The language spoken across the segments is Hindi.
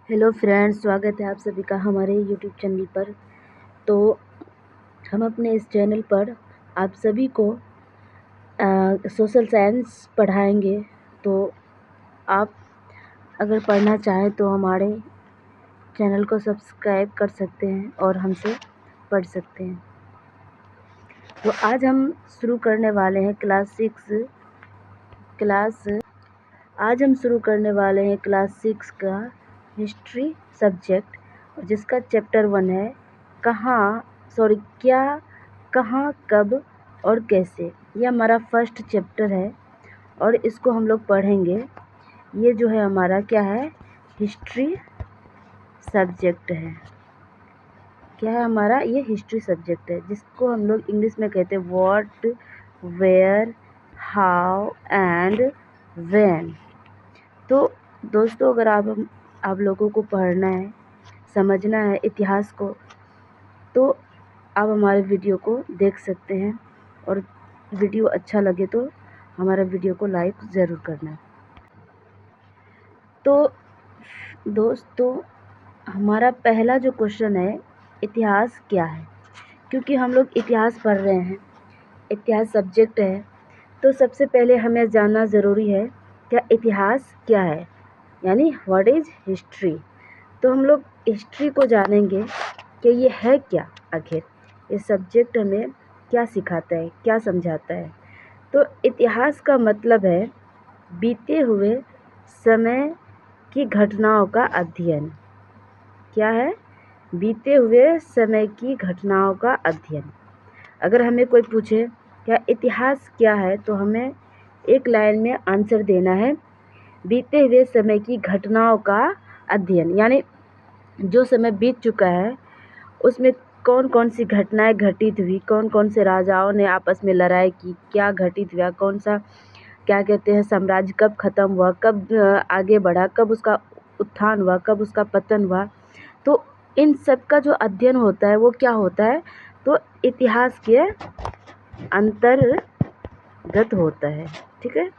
हेलो फ्रेंड्स, स्वागत है आप सभी का हमारे यूट्यूब चैनल पर। तो हम अपने इस चैनल पर आप सभी को सोशल साइंस पढ़ाएंगे। तो आप अगर पढ़ना चाहें तो हमारे चैनल को सब्सक्राइब कर सकते हैं और हमसे पढ़ सकते हैं। तो आज हम शुरू करने वाले हैं क्लास 6 का हिस्ट्री सब्जेक्ट, जिसका चैप्टर 1 है क्या, कहाँ, कब और कैसे। ये हमारा फर्स्ट चैप्टर है और इसको हम लोग पढ़ेंगे। ये जो है हमारा क्या है, हिस्ट्री सब्जेक्ट है। क्या है हमारा, ये हिस्ट्री सब्जेक्ट है, जिसको हम लोग इंग्लिश में कहते हैं what, where, how and when. तो दोस्तों, अगर आप लोगों को पढ़ना है, समझना है इतिहास को, तो आप हमारे वीडियो को देख सकते हैं। और वीडियो अच्छा लगे तो हमारा वीडियो को लाइक ज़रूर करना। तो दोस्तों, हमारा पहला जो क्वेश्चन है, इतिहास क्या है। क्योंकि हम लोग इतिहास पढ़ रहे हैं, इतिहास सब्जेक्ट है, तो सबसे पहले हमें जानना ज़रूरी है क्या इतिहास क्या है, यानी व्हाट इज़ हिस्ट्री। तो हम लोग हिस्ट्री को जानेंगे कि ये है क्या, आखिर ये सब्जेक्ट हमें क्या सिखाता है, क्या समझाता है। तो इतिहास का मतलब है बीते हुए समय की घटनाओं का अध्ययन। क्या है, बीते हुए समय की घटनाओं का अध्ययन। अगर हमें कोई पूछे क्या इतिहास क्या है, तो हमें एक लाइन में आंसर देना है, बीते हुए समय की घटनाओं का अध्ययन। यानी जो समय बीत चुका है उसमें कौन कौन सी घटनाएं घटित हुई, कौन कौन से राजाओं ने आपस में लड़ाई की, क्या घटित हुआ, कौन सा क्या कहते हैं साम्राज्य कब ख़त्म हुआ, कब आगे बढ़ा, कब उसका उत्थान हुआ, कब उसका पतन हुआ। तो इन सब का जो अध्ययन होता है वो क्या होता है, तो इतिहास के अंतर्गत होता है। ठीक है,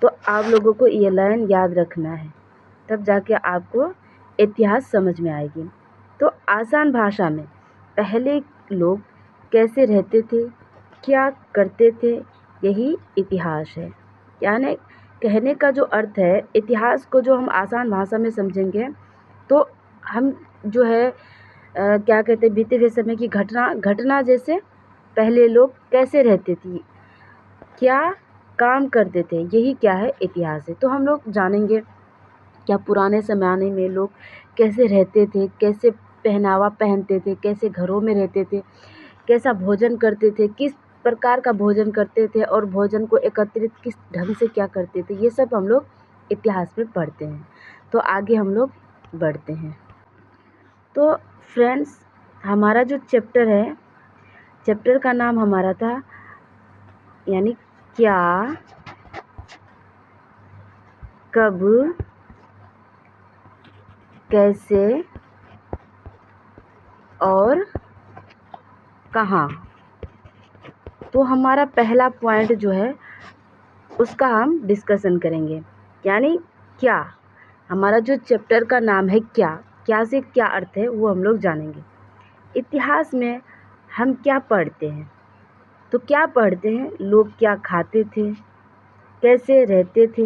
तो आप लोगों को ये लाइन याद रखना है, तब जाके आपको इतिहास समझ में आएगी। तो आसान भाषा में पहले लोग कैसे रहते थे, क्या करते थे, यही इतिहास है। यानी कहने का जो अर्थ है, इतिहास को जो हम आसान भाषा में समझेंगे तो हम जो है क्या कहते हैं, बीते हुए समय की घटना जैसे पहले लोग कैसे रहते थे, क्या काम करते थे, यही क्या है, इतिहास है। तो हम लोग जानेंगे क्या पुराने ज़माने में लोग कैसे रहते थे, कैसे पहनावा पहनते थे, कैसे घरों में रहते थे, कैसा भोजन करते थे, किस प्रकार का भोजन करते थे और भोजन को एकत्रित किस ढंग से क्या करते थे, ये सब हम लोग इतिहास में पढ़ते हैं। तो आगे हम लोग बढ़ते हैं। तो फ्रेंड्स, हमारा जो चैप्टर है, चैप्टर का नाम हमारा था यानी क्या, कब, कैसे और कहाँ। तो हमारा पहला पॉइंट जो है उसका हम डिस्कशन करेंगे, यानी क्या। हमारा जो चैप्टर का नाम है क्या, क्या से क्या अर्थ है वो हम लोग जानेंगे। इतिहास में हम क्या पढ़ते हैं, तो क्या पढ़ते हैं, लोग क्या खाते थे, कैसे रहते थे,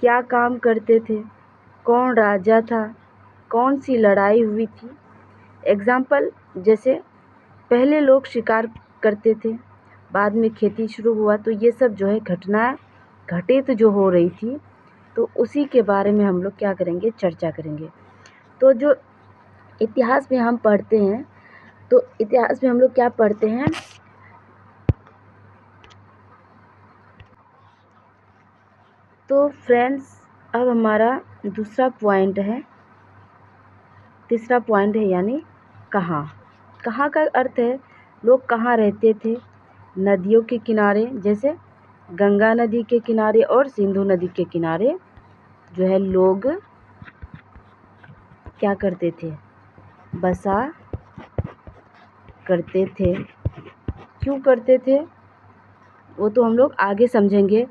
क्या काम करते थे, कौन राजा था, कौन सी लड़ाई हुई थी। एग्जाम्पल, जैसे पहले लोग शिकार करते थे, बाद में खेती शुरू हुआ, तो ये सब जो है घटना घटित जो हो रही थी, तो उसी के बारे में हम लोग क्या करेंगे, चर्चा करेंगे। तो जो इतिहास में हम पढ़ते हैं, तो इतिहास में हम लोग क्या पढ़ते हैं, तो फ्रेंड्स अब हमारा दूसरा पॉइंट है, तीसरा पॉइंट है, यानी कहाँ। कहाँ का अर्थ है लोग कहाँ रहते थे, नदियों के किनारे, जैसे गंगा नदी के किनारे और सिंधु नदी के किनारे जो है लोग क्या करते थे, बसा करते थे। क्यों करते थे वो तो हम लोग आगे समझेंगे,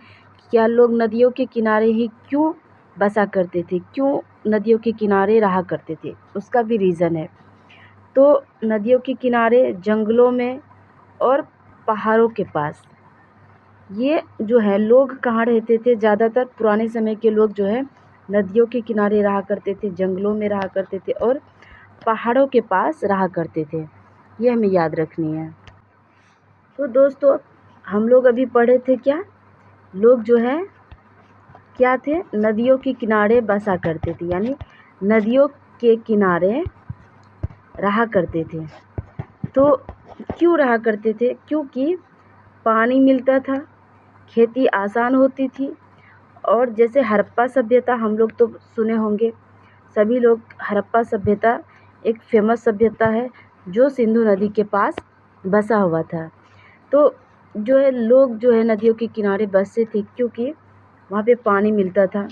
क्या लोग नदियों के किनारे ही क्यों बसा करते थे, क्यों नदियों के किनारे रहा करते थे, उसका भी रीज़न है। तो नदियों के किनारे, जंगलों में और पहाड़ों के पास, ये जो है लोग कहाँ रहते थे? ज़्यादातर पुराने समय के लोग जो है नदियों के किनारे रहा करते थे, जंगलों में रहा करते थे और पहाड़ों के पास रहा करते थे। ये हमें याद रखनी है। तो दोस्तों, हम लोग अभी पढ़े थे क्या? लोग जो है क्या थे? नदियों के किनारे बसा करते थे, यानी नदियों के किनारे रहा करते थे। तो क्यों रहा करते थे? क्योंकि पानी मिलता था, खेती आसान होती थी, और जैसे हड़प्पा सभ्यता हम लोग तो सुने होंगे सभी लोग। हड़प्पा सभ्यता एक फेमस सभ्यता है जो सिंधु नदी के पास बसा हुआ था। तो जो है लोग जो है नदियों के किनारे बसे थे क्योंकि वहाँ पे पानी मिलता था।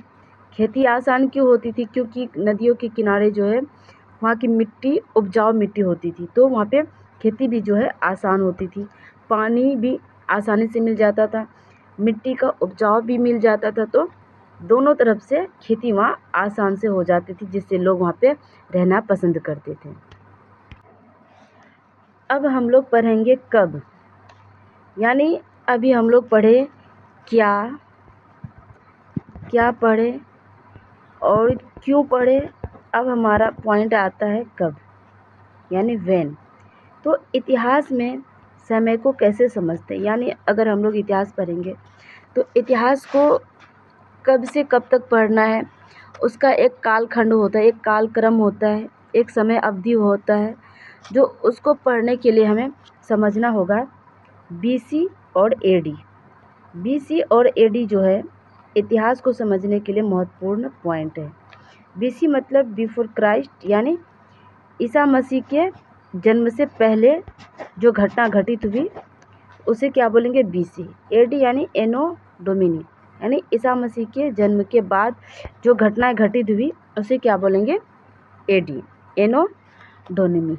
खेती आसान क्यों होती थी? क्योंकि नदियों के किनारे जो है वहाँ की मिट्टी उपजाऊ मिट्टी होती थी, तो वहाँ पे खेती भी जो है आसान होती थी, पानी भी आसानी से मिल जाता था, मिट्टी का उपजाऊ भी मिल जाता था। तो दोनों तरफ से खेती वहाँ आसान से हो जाती थी, जिससे लोग वहाँ पे रहना पसंद करते थे। अब हम लोग पढ़ेंगे कब, यानी अभी हम लोग पढ़े क्या पढ़े और क्यों पढ़े। अब हमारा पॉइंट आता है कब, यानी व्हेन। तो इतिहास में समय को कैसे समझते हैं, यानी अगर हम लोग इतिहास पढ़ेंगे तो इतिहास को कब से कब तक पढ़ना है, उसका एक कालखंड होता है, एक कालक्रम होता है, एक समय अवधि होता है, जो उसको पढ़ने के लिए हमें समझना होगा BC और AD। BC और AD जो है इतिहास को समझने के लिए महत्वपूर्ण पॉइंट है। BC मतलब बिफोर क्राइस्ट, यानी ईसा मसीह के जन्म से पहले जो घटना घटित हुई उसे क्या बोलेंगे? BC। AD यानी एनो डोमिनी, यानी ईसा मसीह के जन्म के बाद जो घटनाएं घटित हुई उसे क्या बोलेंगे? AD, एनो डोमिनी।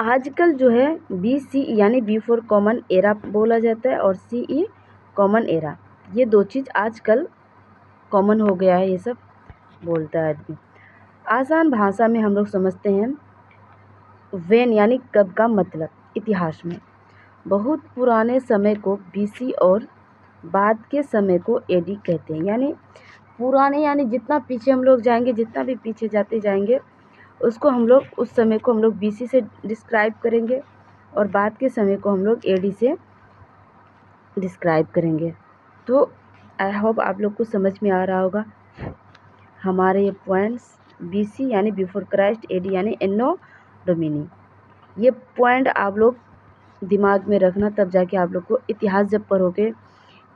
आजकल जो है BC यानी बिफोर कॉमन एरा बोला जाता है, और CE कॉमन एरा। ये दो चीज़ आजकल कॉमन हो गया है, ये सब बोलता है आदमी। आसान भाषा में हम लोग समझते हैं व्हेन यानी कब का मतलब। इतिहास में बहुत पुराने समय को BC और बाद के समय को AD कहते हैं। यानी पुराने यानी जितना पीछे हम लोग जाएंगे, जितना भी पीछे जाते जाएंगे, उसको हम लोग उस समय को हम लोग BC से डिस्क्राइब करेंगे, और बाद के समय को हम लोग AD से डिस्क्राइब करेंगे। तो आई होप आप लोग को समझ में आ रहा होगा हमारे ये पॉइंट्स। BC यानी बिफोर क्राइस्ट, AD यानी एनो डोमिनी। ये पॉइंट आप लोग दिमाग में रखना, तब जाके आप लोग को इतिहास जब पढ़ोगे,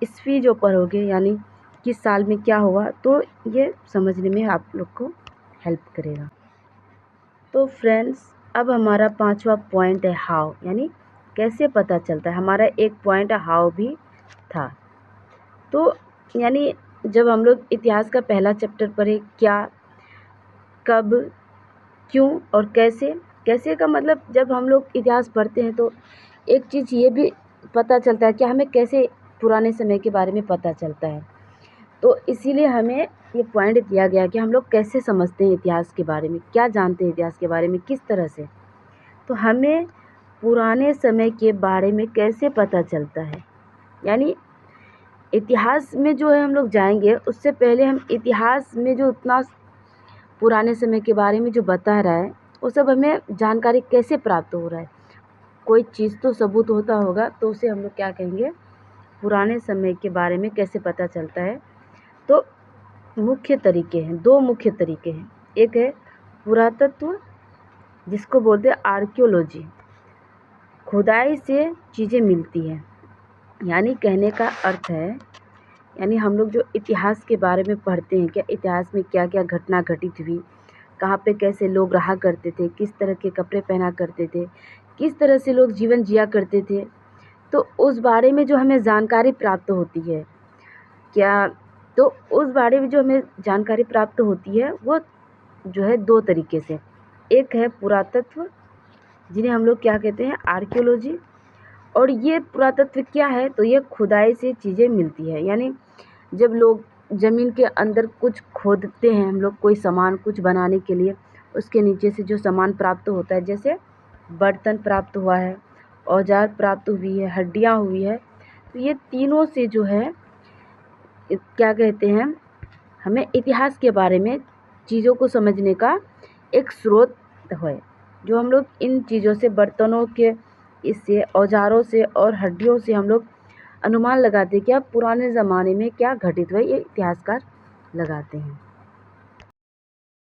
ईस्वी जो पढ़ोगे, यानी किस साल में क्या हुआ, तो ये समझने में आप लोग को हेल्प करेगा। तो फ्रेंड्स, अब हमारा 5वां पॉइंट है हाउ, यानी कैसे पता चलता है। हमारा एक पॉइंट हाउ भी था। तो यानी जब हम लोग इतिहास का पहला चैप्टर पढ़े, क्या, कब, क्यों और कैसे। कैसे का मतलब जब हम लोग इतिहास पढ़ते हैं तो एक चीज़ ये भी पता चलता है कि हमें कैसे पुराने समय के बारे में पता चलता है। तो इसीलिए हमें ये पॉइंट दिया गया कि हम लोग कैसे समझते हैं इतिहास के बारे में, क्या जानते हैं इतिहास के बारे में, किस तरह से। तो हमें पुराने समय के बारे में कैसे पता चलता है, यानी इतिहास में जो है हम लोग जाएंगे उससे पहले हम इतिहास में जो उतना पुराने समय के बारे में जो बता रहा है वो सब हमें जानकारी कैसे प्राप्त हो रहा है। कोई चीज़ तो सबूत होता होगा, तो उसे हम लोग क्या कहेंगे? पुराने समय के बारे में कैसे पता चलता है। तो मुख्य तरीके हैं, दो मुख्य तरीके हैं। एक है पुरातत्व, जिसको बोलते हैं आर्कियोलॉजी, खुदाई से चीज़ें मिलती हैं। यानी कहने का अर्थ है, यानी हम लोग जो इतिहास के बारे में पढ़ते हैं, क्या इतिहास में क्या क्या घटना घटित हुई, कहाँ पे कैसे लोग रहा करते थे, किस तरह के कपड़े पहना करते थे, किस तरह से लोग जीवन जिया करते थे, तो उस बारे में जो हमें जानकारी प्राप्त होती है क्या, तो उस बारे में जो हमें जानकारी प्राप्त होती है वो जो है दो तरीके से। एक है पुरातत्व, जिन्हें हम लोग क्या कहते हैं? आर्कियोलॉजी। और ये पुरातत्व क्या है? तो ये खुदाई से चीज़ें मिलती है, यानी जब लोग ज़मीन के अंदर कुछ खोदते हैं हम लोग कोई सामान कुछ बनाने के लिए, उसके नीचे से जो सामान प्राप्त होता है, जैसे बर्तन प्राप्त हुआ है, औजार प्राप्त हुई है, हड्डियाँ हुई है, तो ये तीनों से जो है क्या कहते हैं, हमें इतिहास के बारे में चीज़ों को समझने का एक स्रोत है, जो हम लोग इन चीज़ों से, बर्तनों के इससे, औजारों से और हड्डियों से हम लोग अनुमान लगाते हैं कि अब पुराने ज़माने में क्या घटित हुआ, ये इतिहासकार लगाते हैं।